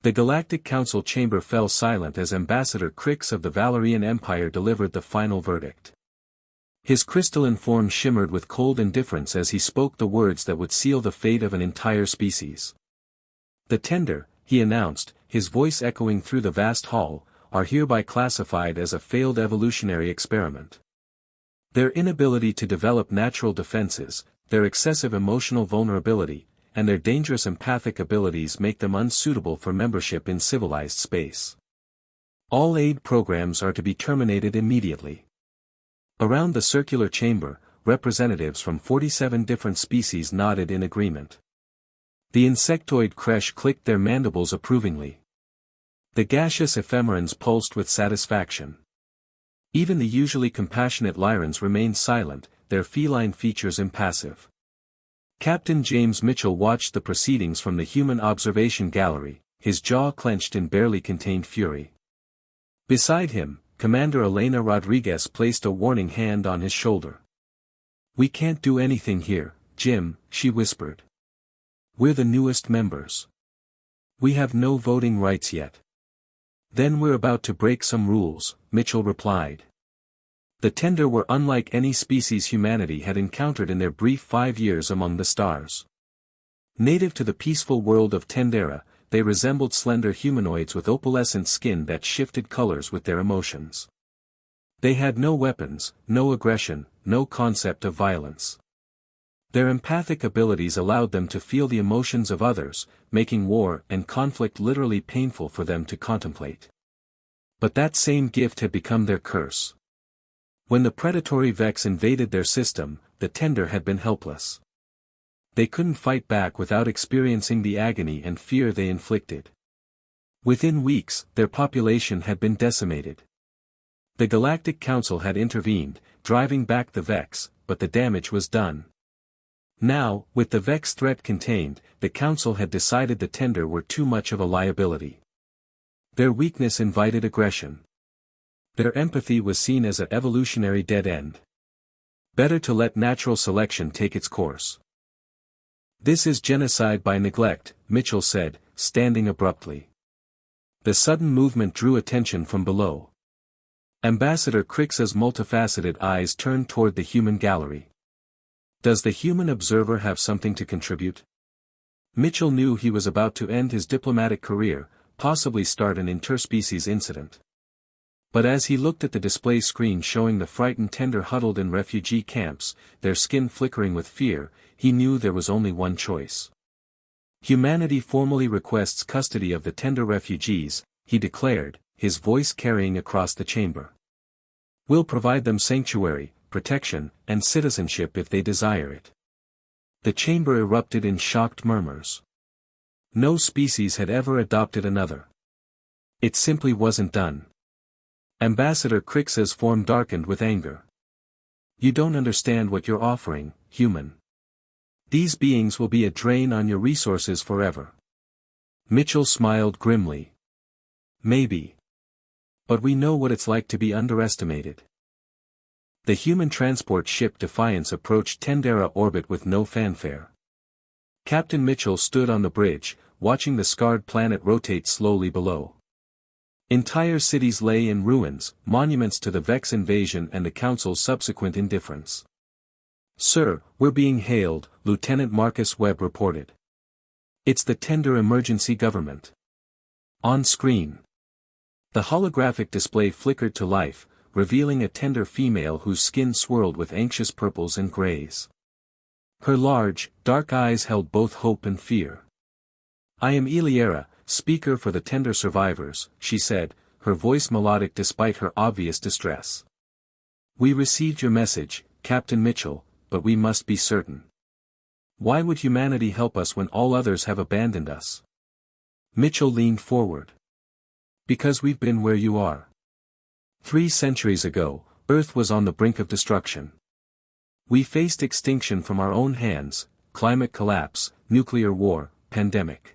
The Galactic Council chamber fell silent as Ambassador Crix of the Valerian Empire delivered the final verdict. His crystalline form shimmered with cold indifference as he spoke the words that would seal the fate of an entire species. The Tender, he announced, his voice echoing through the vast hall, are hereby classified as a failed evolutionary experiment. Their inability to develop natural defenses, their excessive emotional vulnerability, and their dangerous empathic abilities make them unsuitable for membership in civilized space. All aid programs are to be terminated immediately. Around the circular chamber, representatives from 47 different species nodded in agreement. The insectoid creche clicked their mandibles approvingly. The gaseous ephemerans pulsed with satisfaction. Even the usually compassionate Lyrans remained silent, their feline features impassive. Captain James Mitchell watched the proceedings from the human observation gallery, his jaw clenched in barely contained fury. Beside him, Commander Elena Rodriguez placed a warning hand on his shoulder. "We can't do anything here, Jim," she whispered. "We're the newest members. We have no voting rights yet." "Then we're about to break some rules," Mitchell replied. The Tender were unlike any species humanity had encountered in their brief 5 years among the stars. Native to the peaceful world of Tendera, they resembled slender humanoids with opalescent skin that shifted colors with their emotions. They had no weapons, no aggression, no concept of violence. Their empathic abilities allowed them to feel the emotions of others, making war and conflict literally painful for them to contemplate. But that same gift had become their curse. When the predatory Vex invaded their system, the Tender had been helpless. They couldn't fight back without experiencing the agony and fear they inflicted. Within weeks, their population had been decimated. The Galactic Council had intervened, driving back the Vex, but the damage was done. Now, with the Vex threat contained, the Council had decided the Tender were too much of a liability. Their weakness invited aggression. Their empathy was seen as an evolutionary dead end. Better to let natural selection take its course. "This is genocide by neglect," Mitchell said, standing abruptly. The sudden movement drew attention from below. Ambassador Crix's multifaceted eyes turned toward the human gallery. "Does the human observer have something to contribute?" Mitchell knew he was about to end his diplomatic career, possibly start an interspecies incident. But as he looked at the display screen showing the frightened Tender huddled in refugee camps, their skin flickering with fear, he knew there was only one choice. "Humanity formally requests custody of the Tender refugees," he declared, his voice carrying across the chamber. "We'll provide them sanctuary, protection, and citizenship if they desire it." The chamber erupted in shocked murmurs. No species had ever adopted another. It simply wasn't done. Ambassador Crix's form darkened with anger. "You don't understand what you're offering, human. These beings will be a drain on your resources forever." Mitchell smiled grimly. "Maybe. But we know what it's like to be underestimated." The human transport ship Defiance approached Tendera orbit with no fanfare. Captain Mitchell stood on the bridge, watching the scarred planet rotate slowly below. Entire cities lay in ruins, monuments to the Vex invasion and the Council's subsequent indifference. "Sir, we're being hailed," Lieutenant Marcus Webb reported. "It's the Tender emergency government." On screen. The holographic display flickered to life, revealing a Tender female whose skin swirled with anxious purples and grays. Her large, dark eyes held both hope and fear. "I am Eliera, speaker for the Tender survivors," she said, her voice melodic despite her obvious distress. "We received your message, Captain Mitchell, but we must be certain. Why would humanity help us when all others have abandoned us?" Mitchell leaned forward. "Because we've been where you are. 3 centuries ago, Earth was on the brink of destruction. We faced extinction from our own hands, climate collapse, nuclear war, pandemic.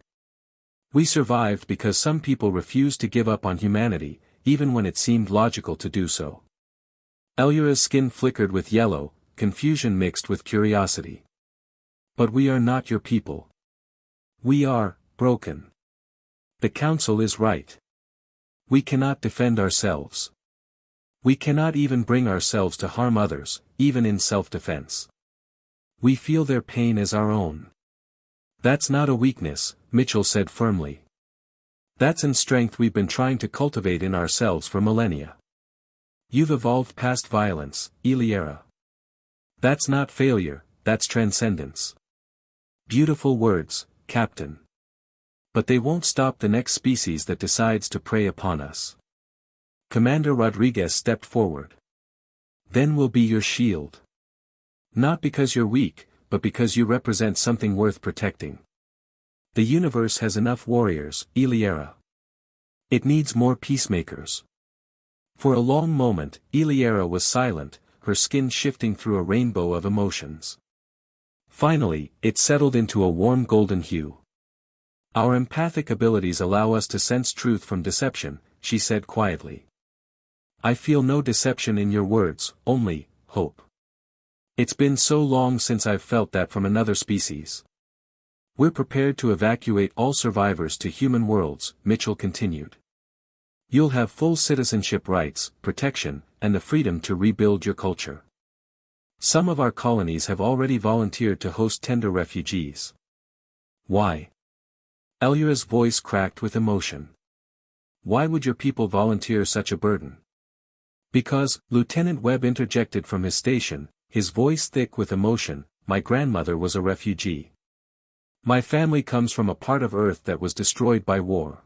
We survived because some people refused to give up on humanity, even when it seemed logical to do so." Eliera's skin flickered with yellow, confusion mixed with curiosity. "But we are not your people. We are broken. The council is right. We cannot defend ourselves. We cannot even bring ourselves to harm others, even in self-defense. We feel their pain as our own. That's not a weakness, Mitchell said firmly. That's an strength we've been trying to cultivate in ourselves for millennia. You've evolved past violence, Iliera. That's not failure, that's transcendence. Beautiful words, Captain. But they won't stop the next species that decides to prey upon us. Commander Rodriguez stepped forward. Then we'll be your shield. Not because you're weak, but because you represent something worth protecting. The universe has enough warriors, Iliera. It needs more peacemakers. For a long moment, Iliera was silent, her skin shifting through a rainbow of emotions. Finally, it settled into a warm golden hue. Our empathic abilities allow us to sense truth from deception, she said quietly. I feel no deception in your words, only hope. It's been so long since I've felt that from another species. We're prepared to evacuate all survivors to human worlds, Mitchell continued. You'll have full citizenship rights, protection, and the freedom to rebuild your culture. Some of our colonies have already volunteered to host tender refugees. Why? Elyra's voice cracked with emotion. Why would your people volunteer such a burden? Because, Lieutenant Webb interjected from his station, his voice thick with emotion, my grandmother was a refugee. My family comes from a part of Earth that was destroyed by war.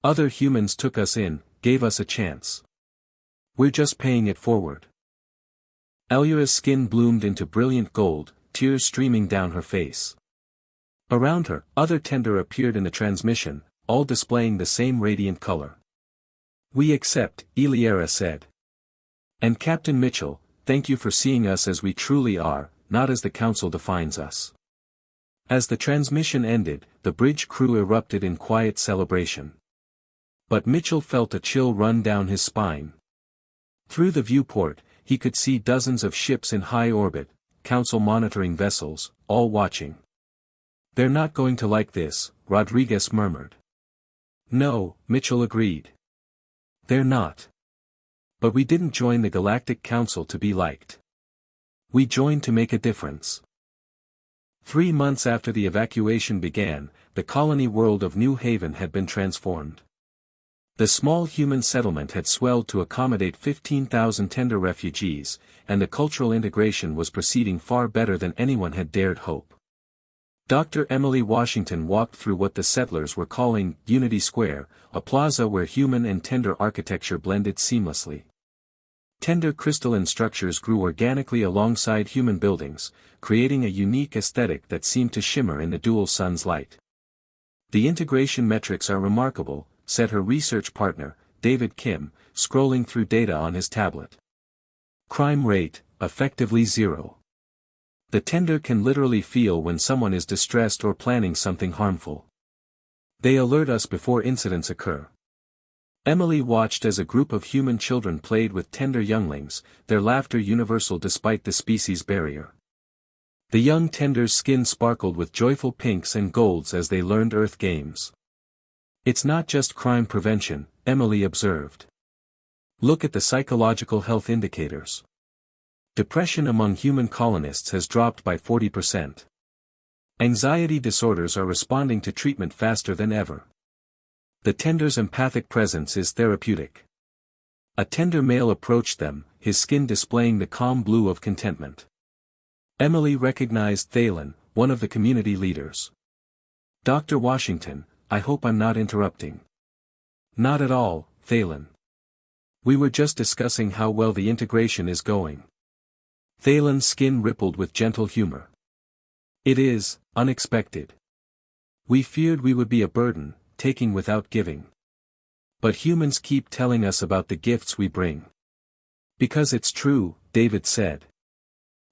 Other humans took us in, gave us a chance. We're just paying it forward. Elyra's skin bloomed into brilliant gold, tears streaming down her face. Around her, other tender appeared in the transmission, all displaying the same radiant color. We accept, Iliera said. And Captain Mitchell, thank you for seeing us as we truly are, not as the Council defines us. As the transmission ended, the bridge crew erupted in quiet celebration. But Mitchell felt a chill run down his spine. Through the viewport, he could see dozens of ships in high orbit, Council monitoring vessels, all watching. They're not going to like this, Rodriguez murmured. No, Mitchell agreed. They're not. But we didn't join the Galactic Council to be liked. We joined to make a difference. 3 months after the evacuation began, the colony world of New Haven had been transformed. The small human settlement had swelled to accommodate 15,000 tender refugees, and the cultural integration was proceeding far better than anyone had dared hope. Dr. Emily Washington walked through what the settlers were calling Unity Square, a plaza where human and tender architecture blended seamlessly. Tender crystalline structures grew organically alongside human buildings, creating a unique aesthetic that seemed to shimmer in the dual sun's light. The integration metrics are remarkable, said her research partner, David Kim, scrolling through data on his tablet. Crime rate, effectively zero. The tender can literally feel when someone is distressed or planning something harmful. They alert us before incidents occur. Emily watched as a group of human children played with tender younglings, their laughter universal despite the species barrier. The young tender's skin sparkled with joyful pinks and golds as they learned Earth games. It's not just crime prevention, Emily observed. Look at the psychological health indicators. Depression among human colonists has dropped by 40%. Anxiety disorders are responding to treatment faster than ever. The tender's empathic presence is therapeutic. A tender male approached them, his skin displaying the calm blue of contentment. Emily recognized Thalen, one of the community leaders. Dr. Washington, I hope I'm not interrupting. Not at all, Thalen. We were just discussing how well the integration is going. Thalen's skin rippled with gentle humor. It is, unexpected. We feared we would be a burden, taking without giving. But humans keep telling us about the gifts we bring. Because it's true, David said.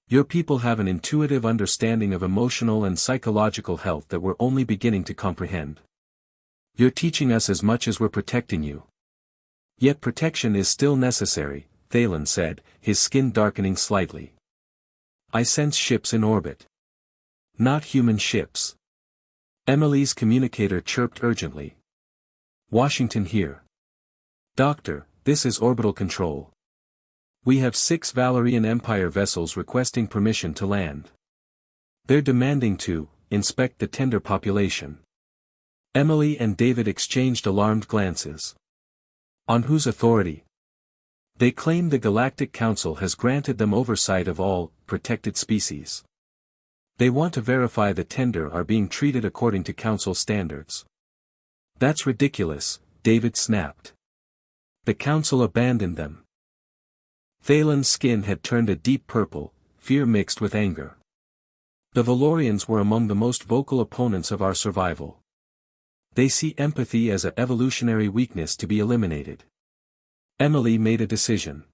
Your people have an intuitive understanding of emotional and psychological health that we're only beginning to comprehend. You're teaching us as much as we're protecting you. Yet protection is still necessary, Thalen said, his skin darkening slightly. I sense ships in orbit. Not human ships. Emily's communicator chirped urgently. Washington here. Doctor, this is orbital control. We have 6 Valerian Empire vessels requesting permission to land. They're demanding to inspect the tender population. Emily and David exchanged alarmed glances. On whose authority? They claim the Galactic Council has granted them oversight of all protected species. They want to verify the tender are being treated according to Council standards. That's ridiculous, David snapped. The Council abandoned them. Thalen's skin had turned a deep purple, fear mixed with anger. The Valorians were among the most vocal opponents of our survival. They see empathy as an evolutionary weakness to be eliminated. Emily made a decision.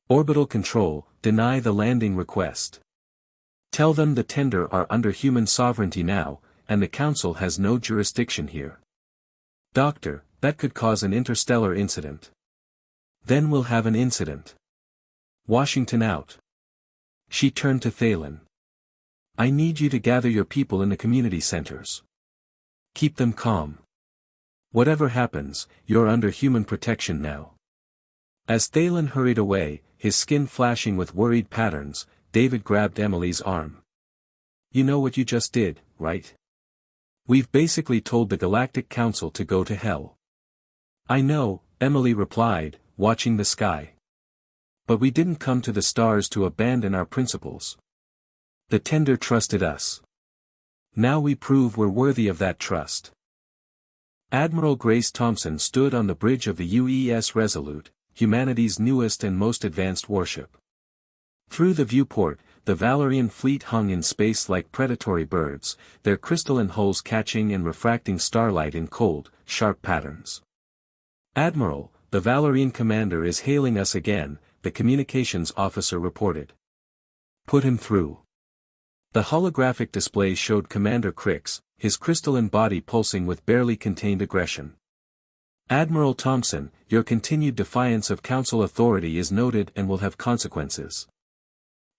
Orbital control, deny the landing request. Tell them the tender are under human sovereignty now, and the Council has no jurisdiction here. Doctor, that could cause an interstellar incident. Then we'll have an incident. Washington out. She turned to Thalen. I need you to gather your people in the community centers. Keep them calm. Whatever happens, you're under human protection now. As Thalen hurried away, his skin flashing with worried patterns, David grabbed Emily's arm. You know what you just did, right? We've basically told the Galactic Council to go to hell. I know, Emily replied, watching the sky. But we didn't come to the stars to abandon our principles. The tender trusted us. Now we prove we're worthy of that trust. Admiral Grace Thompson stood on the bridge of the UES Resolute, humanity's newest and most advanced warship. Through the viewport, the Valerian fleet hung in space like predatory birds, their crystalline hulls catching and refracting starlight in cold, sharp patterns. Admiral, the Valerian commander is hailing us again, the communications officer reported. Put him through. The holographic display showed Commander Crix, his crystalline body pulsing with barely contained aggression. Admiral Thompson, your continued defiance of Council authority is noted and will have consequences.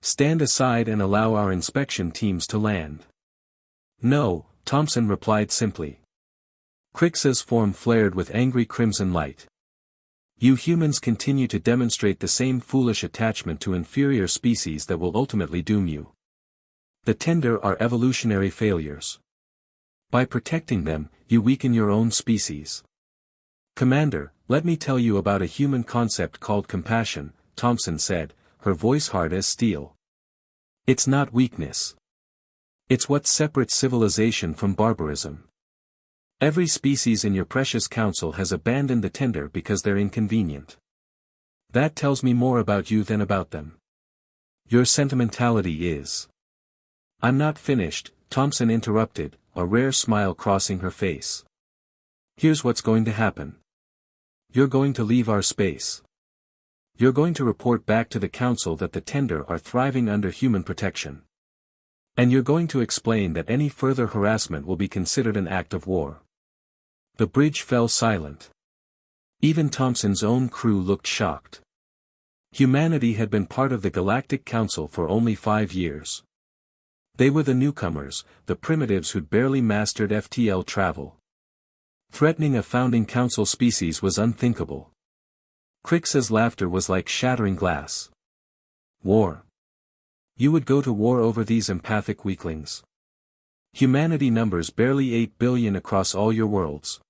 Stand aside and allow our inspection teams to land. No, Thompson replied simply. Crix's form flared with angry crimson light. You humans continue to demonstrate the same foolish attachment to inferior species that will ultimately doom you. The tender are evolutionary failures. By protecting them, you weaken your own species. Commander, let me tell you about a human concept called compassion, Thompson said, her voice hard as steel. It's not weakness. It's what separates civilization from barbarism. Every species in your precious council has abandoned the tender because they're inconvenient. That tells me more about you than about them. Your sentimentality is. I'm not finished, Thompson interrupted, a rare smile crossing her face. Here's what's going to happen. You're going to leave our space. You're going to report back to the Council that the tender are thriving under human protection. And you're going to explain that any further harassment will be considered an act of war. The bridge fell silent. Even Thompson's own crew looked shocked. Humanity had been part of the Galactic Council for only 5 years. They were the newcomers, the primitives who'd barely mastered FTL travel. Threatening a founding council species was unthinkable. Crix's laughter was like shattering glass. War. You would go to war over these empathic weaklings. Humanity numbers barely 8 billion across all your worlds.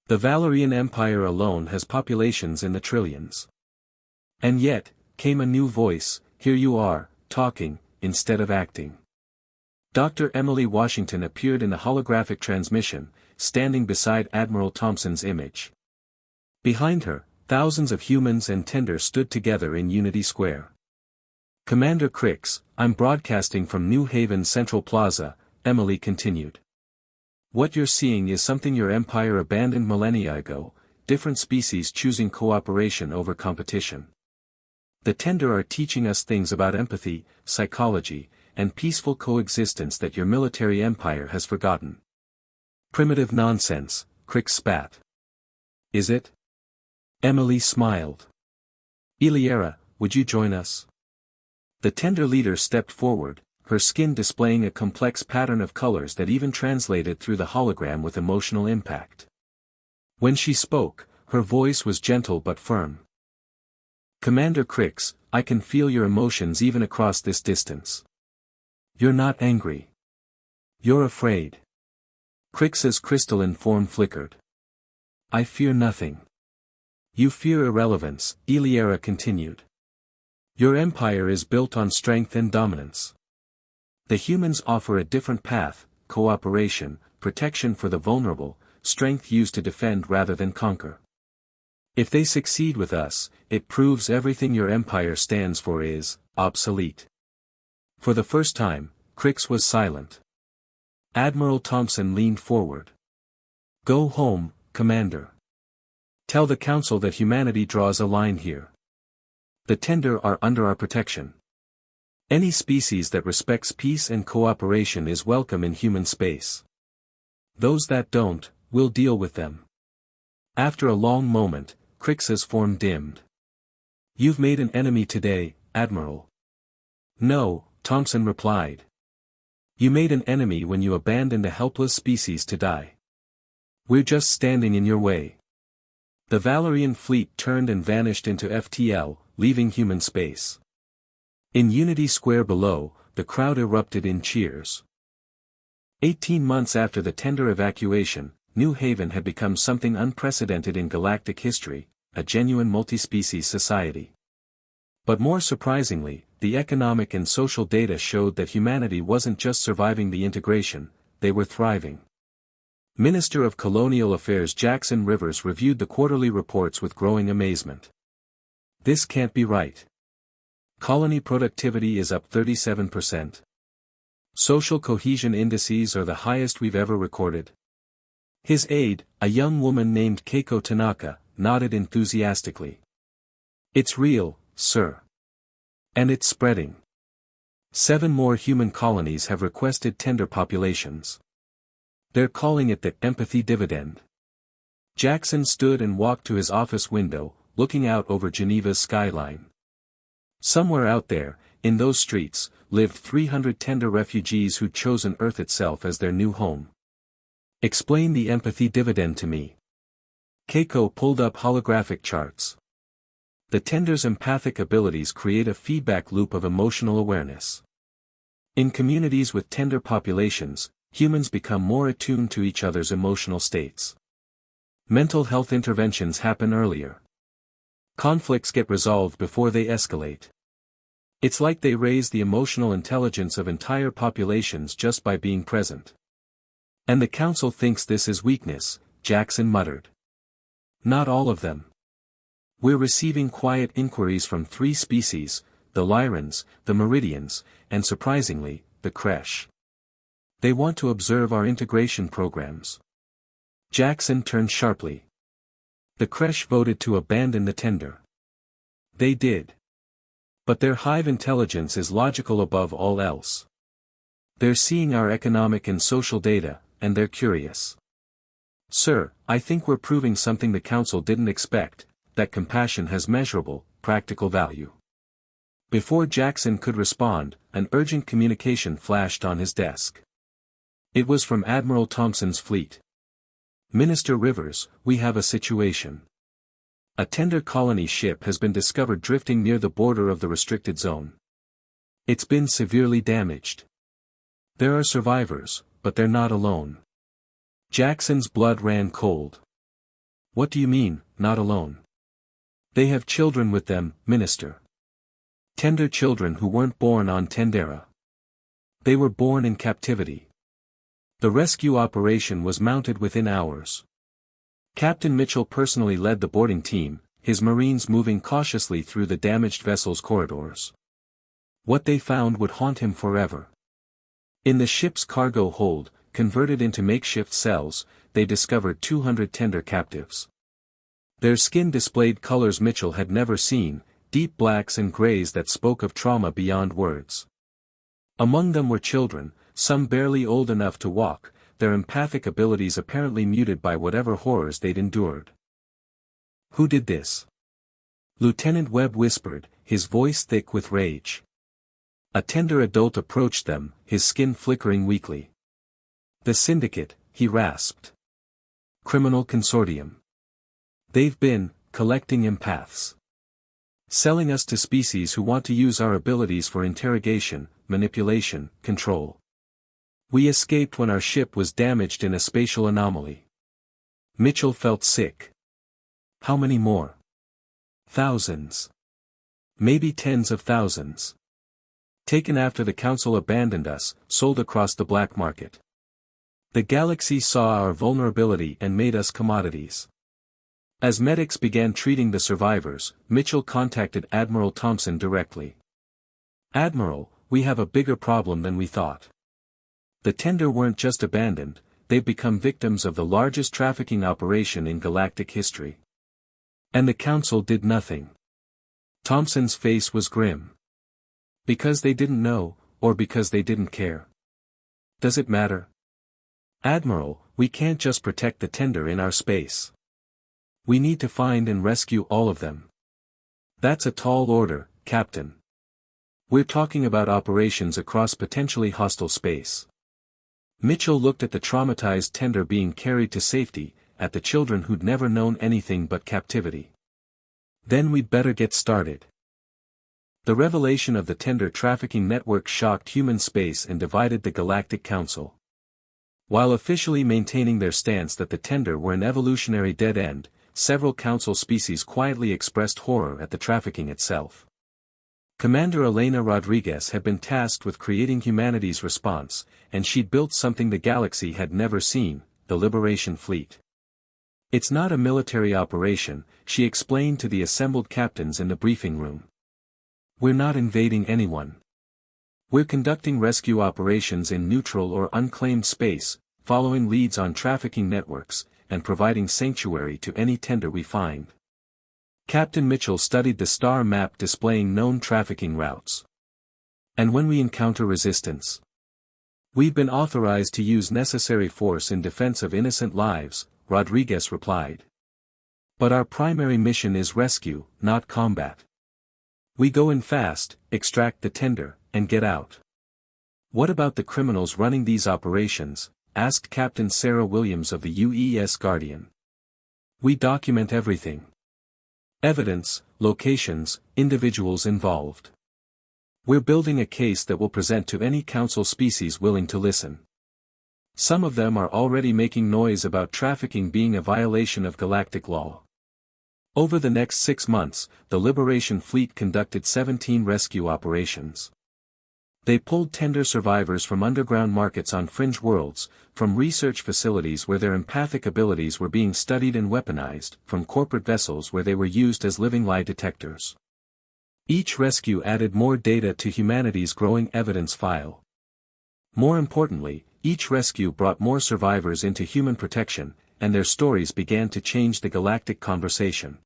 The Valerian Empire alone has populations in the trillions. And yet, came a new voice, here you are, talking, instead of acting. Dr. Emily Washington appeared in the holographic transmission, standing beside Admiral Thompson's image. Behind her, thousands of humans and tender stood together in Unity Square. Commander Crix, I'm broadcasting from New Haven Central Plaza, Emily continued. What you're seeing is something your empire abandoned millennia ago, different species choosing cooperation over competition. The tender are teaching us things about empathy, psychology, and peaceful coexistence that your military empire has forgotten. Primitive nonsense, Crix spat. Is it? Emily smiled. Iliera, would you join us? The tender leader stepped forward, her skin displaying a complex pattern of colors that even translated through the hologram with emotional impact. When she spoke, her voice was gentle but firm. "Commander Crix, I can feel your emotions even across this distance. You're not angry. You're afraid." Crix's crystalline form flickered. "I fear nothing." "You fear irrelevance," Eliera continued. "Your empire is built on strength and dominance. The humans offer a different path: cooperation, protection for the vulnerable, strength used to defend rather than conquer. If they succeed with us, it proves everything your empire stands for is obsolete." For the first time, Crix was silent. Admiral Thompson leaned forward. "Go home, Commander. Tell the Council that humanity draws a line here. The Tender are under our protection. Any species that respects peace and cooperation is welcome in human space. Those that don't, we'll deal with them." After a long moment, Crix's form dimmed. "You've made an enemy today, Admiral." "No," Thompson replied. "You made an enemy when you abandoned a helpless species to die. We're just standing in your way." The Valerian fleet turned and vanished into FTL, leaving human space. In Unity Square below, the crowd erupted in cheers. 18 months after the Tender evacuation, New Haven had become something unprecedented in galactic history, a genuine multi-species society. But more surprisingly, the economic and social data showed that humanity wasn't just surviving the integration, they were thriving. Minister of Colonial Affairs Jackson Rivers reviewed the quarterly reports with growing amazement. "This can't be right. Colony productivity is up 37%. Social cohesion indices are the highest we've ever recorded." His aide, a young woman named Keiko Tanaka, nodded enthusiastically. "It's real, sir. And it's spreading. 7 more human colonies have requested tender populations. They're calling it the empathy dividend." Jackson stood and walked to his office window, looking out over Geneva's skyline. Somewhere out there, in those streets, lived 300 tender refugees who'd chosen Earth itself as their new home. "Explain the empathy dividend to me." Keiko pulled up holographic charts. The Tender's empathic abilities create a feedback loop of emotional awareness. In communities with tender populations, humans become more attuned to each other's emotional states. Mental health interventions happen earlier. Conflicts get resolved before they escalate. It's like they raise the emotional intelligence of entire populations just by being present. "And the Council thinks this is weakness," Jackson muttered. "Not all of them. We're receiving quiet inquiries from 3 species, the Lyrans, the Meridians, and surprisingly, the Kresh. They want to observe our integration programs." Jackson turned sharply. "The Kresh voted to abandon the Tender." "They did. But their hive intelligence is logical above all else. They're seeing our economic and social data, and they're curious. Sir, I think we're proving something the Council didn't expect, that compassion has measurable, practical value." Before Jackson could respond, an urgent communication flashed on his desk. It was from Admiral Thompson's fleet. "Minister Rivers, we have a situation. A Tender colony ship has been discovered drifting near the border of the restricted zone. It's been severely damaged. There are survivors, but they're not alone." Jackson's blood ran cold. "What do you mean, not alone?" "They have children with them, Minister. Tender children who weren't born on Tendera. They were born in captivity. The rescue operation was mounted within hours. Captain Mitchell personally led the boarding team, his Marines moving cautiously through the damaged vessel's corridors. What they found would haunt him forever. In the ship's cargo hold, converted into makeshift cells, they discovered 200 Tender captives. Their skin displayed colors Mitchell had never seen, deep blacks and grays that spoke of trauma beyond words. Among them were children, some barely old enough to walk, their empathic abilities apparently muted by whatever horrors they'd endured. "Who did this?" Lieutenant Webb whispered, his voice thick with rage. A Tender adult approached them, his skin flickering weakly. "The Syndicate," he rasped. "Criminal consortium. They've been collecting empaths. Selling us to species who want to use our abilities for interrogation, manipulation, control. We escaped when our ship was damaged in a spatial anomaly. Mitchell felt sick. How many more? Thousands. Maybe tens of thousands. Taken after the Council abandoned us, sold across the black market. The galaxy saw our vulnerability and made us commodities. As medics began treating the survivors, Mitchell contacted Admiral Thompson directly. "Admiral, we have a bigger problem than we thought. The tender weren't just abandoned, they've become victims of the largest trafficking operation in galactic history. And the Council did nothing." Thompson's face was grim. "Because they didn't know, or because they didn't care? Does it matter?" "Admiral, we can't just protect the tender in our space. We need to find and rescue all of them." "That's a tall order, Captain. We're talking about operations across potentially hostile space." Mitchell looked at the traumatized tender being carried to safety, at the children who'd never known anything but captivity. "Then we'd better get started." The revelation of the tender trafficking network shocked human space and divided the Galactic Council. While officially maintaining their stance that the tender were an evolutionary dead end, several Council species quietly expressed horror at the trafficking itself. Commander Elena Rodriguez had been tasked with creating humanity's response, and she'd built something the galaxy had never seen, the Liberation Fleet. "It's not a military operation," she explained to the assembled captains in the briefing room. "We're not invading anyone. We're conducting rescue operations in neutral or unclaimed space, following leads on trafficking networks, and providing sanctuary to any tender we find." Captain Mitchell studied the star map displaying known trafficking routes. "And when we encounter resistance? We've been authorized to use necessary force in defense of innocent lives," Rodriguez replied. "But our primary mission is rescue, not combat. We go in fast, extract the tender, and get out." "What about the criminals running these operations?" asked Captain Sarah Williams of the UES Guardian. "We document everything. Evidence, locations, individuals involved. We're building a case that will present to any Council species willing to listen. Some of them are already making noise about trafficking being a violation of galactic law." Over the next 6 months, the Liberation Fleet conducted 17 rescue operations. They pulled tender survivors from underground markets on fringe worlds, from research facilities where their empathic abilities were being studied and weaponized, from corporate vessels where they were used as living lie detectors. Each rescue added more data to humanity's growing evidence file. More importantly, each rescue brought more survivors into human protection, and their stories began to change the galactic conversation.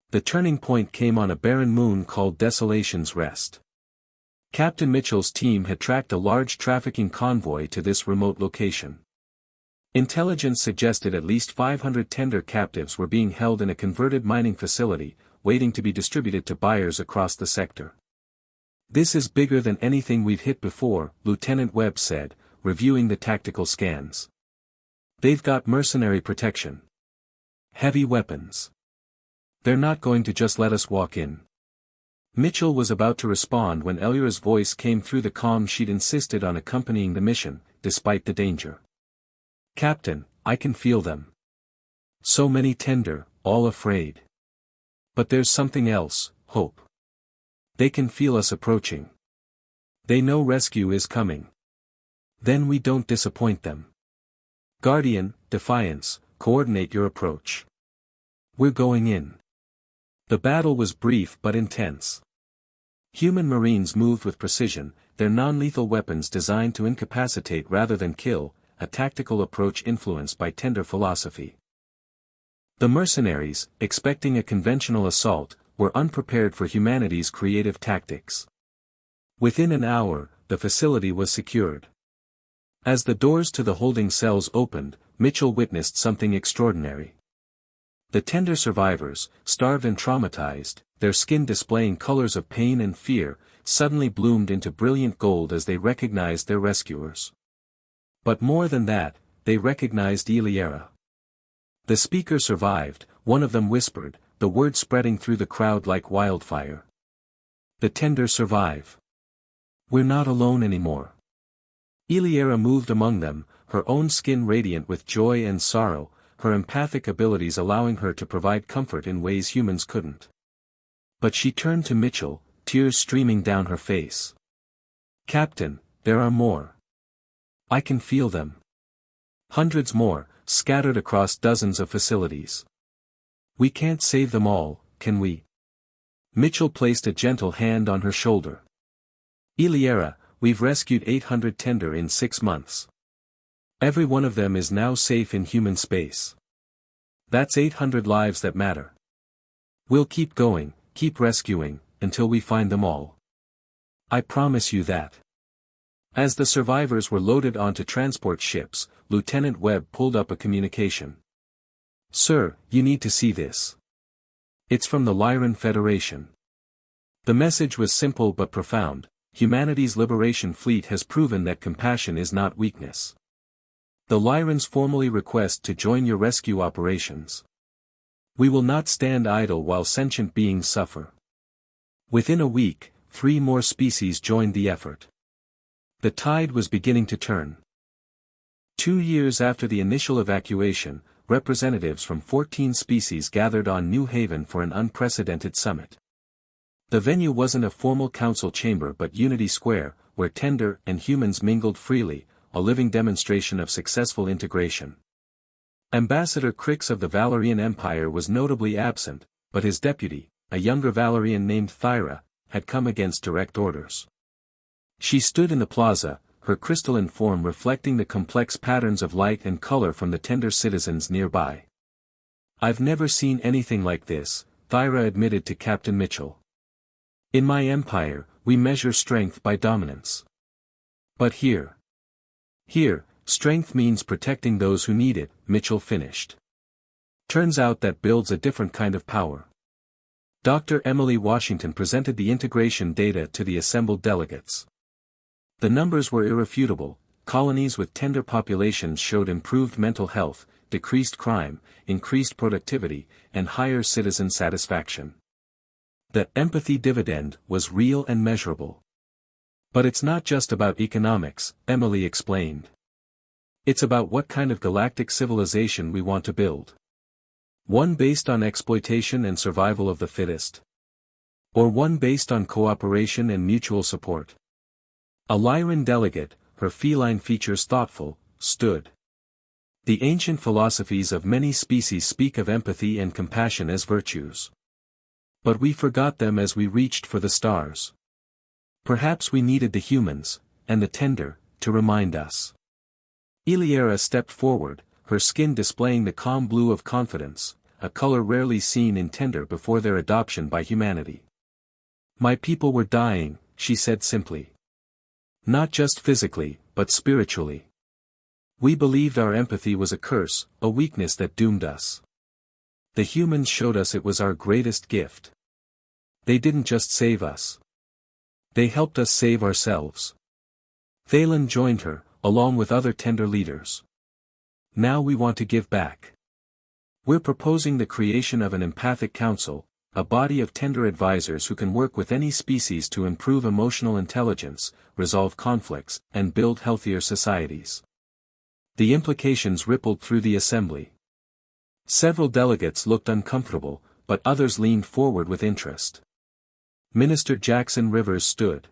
The turning point came on a barren moon called Desolation's Rest. Captain Mitchell's team had tracked a large trafficking convoy to this remote location. Intelligence suggested at least 500 tender captives were being held in a converted mining facility, waiting to be distributed to buyers across the sector. "This is bigger than anything we've hit before," Lieutenant Webb said, reviewing the tactical scans. "They've got mercenary protection. Heavy weapons. They're not going to just let us walk in." Mitchell was about to respond when Elura's voice came through the comm. She'd insisted on accompanying the mission, despite the danger. "Captain, I can feel them. So many tender, all afraid. But there's something else, hope. They can feel us approaching. They know rescue is coming. Then we don't disappoint them. Guardian, Defiance, coordinate your approach. We're going in." The battle was brief but intense. Human Marines moved with precision, their non-lethal weapons designed to incapacitate rather than kill, a tactical approach influenced by tender philosophy. The mercenaries, expecting a conventional assault, were unprepared for humanity's creative tactics. Within an hour, the facility was secured. As the doors to the holding cells opened, Mitchell witnessed something extraordinary. The tender survivors, starved and traumatized, their skin displaying colors of pain and fear, suddenly bloomed into brilliant gold as they recognized their rescuers. But more than that, they recognized Eliera. The speaker survived, One of them whispered, the word spreading through the crowd like wildfire. The Tender survive. We're not alone anymore. Iliera moved among them, her own skin radiant with joy and sorrow, her empathic abilities allowing her to provide comfort in ways humans couldn't. But she turned to Mitchell, tears streaming down her face. Captain, there are more. I can feel them. Hundreds more, scattered across dozens of facilities. We can't save them all, can we? Mitchell placed a gentle hand on her shoulder. Iliera, we've rescued 800 Tender in 6 months. Every one of them is now safe in human space. That's 800 lives that matter. We'll keep going, keep rescuing, until we find them all. I promise you that. As the survivors were loaded onto transport ships, Lieutenant Webb pulled up a communication. Sir, you need to see this. It's from the Lyran Federation. The message was simple but profound. Humanity's liberation fleet has proven that compassion is not weakness. The Lyrans formally request to join your rescue operations. We will not stand idle while sentient beings suffer. Within a week, 3 more species joined the effort. The tide was beginning to turn. 2 years after the initial evacuation, representatives from 14 species gathered on New Haven for an unprecedented summit. The venue wasn't a formal council chamber but Unity Square, where Tender and humans mingled freely, a living demonstration of successful integration. Ambassador Crix of the Valerian Empire was notably absent, but his deputy, a younger Valerian named Thyra, had come against direct orders. She stood in the plaza, her crystalline form reflecting the complex patterns of light and color from the Tender citizens nearby. I've never seen anything like this, Thyra admitted to Captain Mitchell. In my empire, we measure strength by dominance. But here, strength means protecting those who need it, Mitchell finished. Turns out that builds a different kind of power. Dr. Emily Washington presented the integration data to the assembled delegates. The numbers were irrefutable. Colonies with Tender populations showed improved mental health, decreased crime, increased productivity, and higher citizen satisfaction. The empathy dividend was real and measurable. But it's not just about economics, Emily explained. It's about what kind of galactic civilization we want to build. One based on exploitation and survival of the fittest? Or one based on cooperation and mutual support? A Lyran delegate, her feline features thoughtful, stood. The ancient philosophies of many species speak of empathy and compassion as virtues. But we forgot them as we reached for the stars. Perhaps we needed the humans, and the Tender, to remind us. Iliera stepped forward, her skin displaying the calm blue of confidence, a color rarely seen in Tender before their adoption by humanity. My people were dying, she said simply. Not just physically, but spiritually. We believed our empathy was a curse, a weakness that doomed us. The humans showed us it was our greatest gift. They didn't just save us. They helped us save ourselves. Thalen joined her, along with other Tender leaders. Now we want to give back. We're proposing the creation of an empathic council, a body of Tender advisors who can work with any species to improve emotional intelligence, resolve conflicts, and build healthier societies. The implications rippled through the assembly. Several delegates looked uncomfortable, but others leaned forward with interest. Minister Jackson Rivers stood.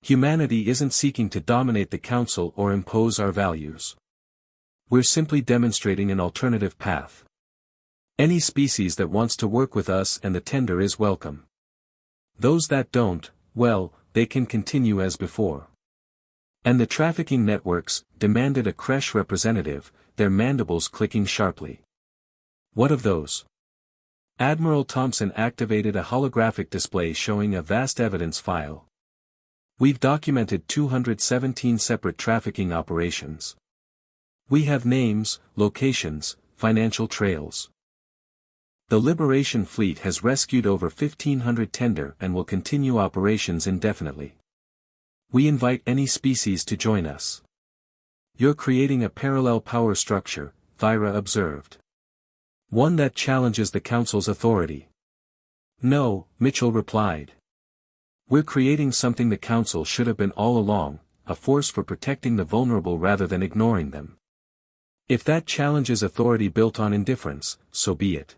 Humanity isn't seeking to dominate the council or impose our values. We're simply demonstrating an alternative path. Any species that wants to work with us and the Tender is welcome. Those that don't, well, they can continue as before. And the trafficking networks, demanded a Kresh representative, their mandibles clicking sharply. What of those? Admiral Thompson activated a holographic display showing a vast evidence file. We've documented 217 separate trafficking operations. We have names, locations, financial trails. The Liberation Fleet has rescued over 1,500 Tender and will continue operations indefinitely. We invite any species to join us. You're creating a parallel power structure, Thyra observed. One that challenges the Council's authority. No, Mitchell replied. We're creating something the Council should have been all along, a force for protecting the vulnerable rather than ignoring them. If that challenges authority built on indifference, so be it.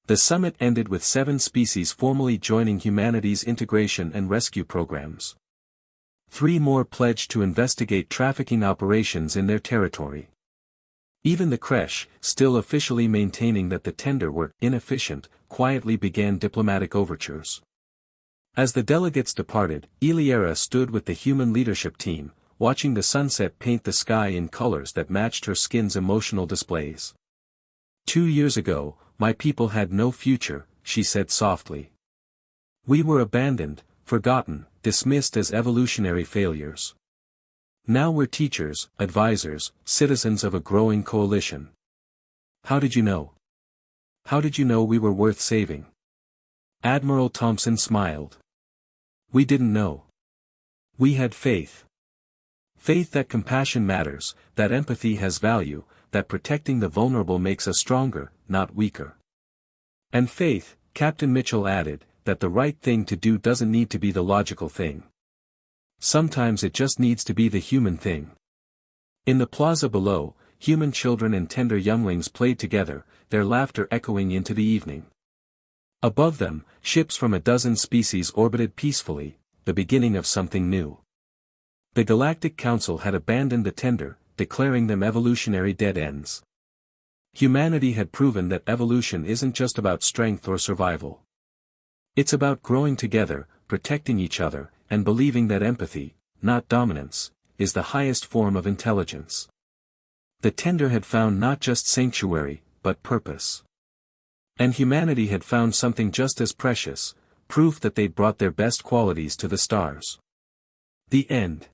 The summit ended with 7 species formally joining humanity's integration and rescue programs. 3 more pledged to investigate trafficking operations in their territory. Even the Kresh, still officially maintaining that the tender were inefficient, quietly began diplomatic overtures. As the delegates departed, Eliera stood with the human leadership team, watching the sunset paint the sky in colors that matched her skin's emotional displays. 2 years ago, my people had no future, she said softly. We were abandoned, forgotten, dismissed as evolutionary failures. Now we're teachers, advisors, citizens of a growing coalition. How did you know? How did you know we were worth saving? Admiral Thompson smiled. We didn't know. We had faith. Faith that compassion matters, that empathy has value, that protecting the vulnerable makes us stronger, not weaker. And faith, Captain Mitchell added, that the right thing to do doesn't need to be the logical thing. Sometimes it just needs to be the human thing. In the plaza below, human children and tender younglings played together, their laughter echoing into the evening. Above them, ships from a dozen species orbited peacefully, the beginning of something new. The Galactic Council had abandoned the tender, declaring them evolutionary dead ends. Humanity had proven that evolution isn't just about strength or survival. It's about growing together, protecting each other, and believing that empathy, not dominance, is the highest form of intelligence. The tender had found not just sanctuary, but purpose. And humanity had found something just as precious, proof that they'd brought their best qualities to the stars. The end.